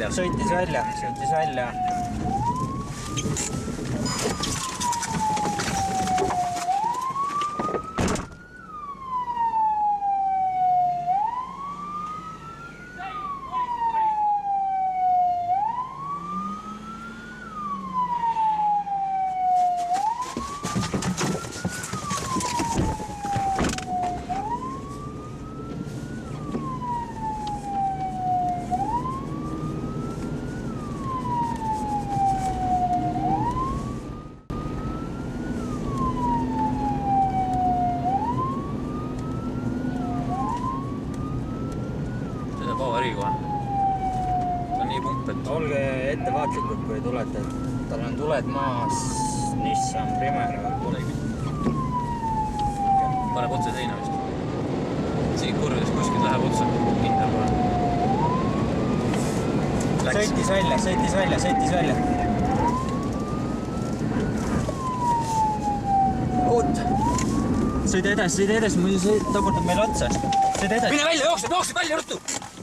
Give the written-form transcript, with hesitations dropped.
välja. Sõitis välja. Avariikoha. Ta on nii pump, et... Olge ettevaatlikud, kui tulete. Tal on tuled maas Nissan Primera. Paneb otse seina vist. Siin kurvides kuskil läheb otsa. Kindel kohe. Sõitis välja. Oot! Sõida edasi, muidu see tagutab meil otsa. Sõida edasi. Mine välja, jookseb välja, ruttu!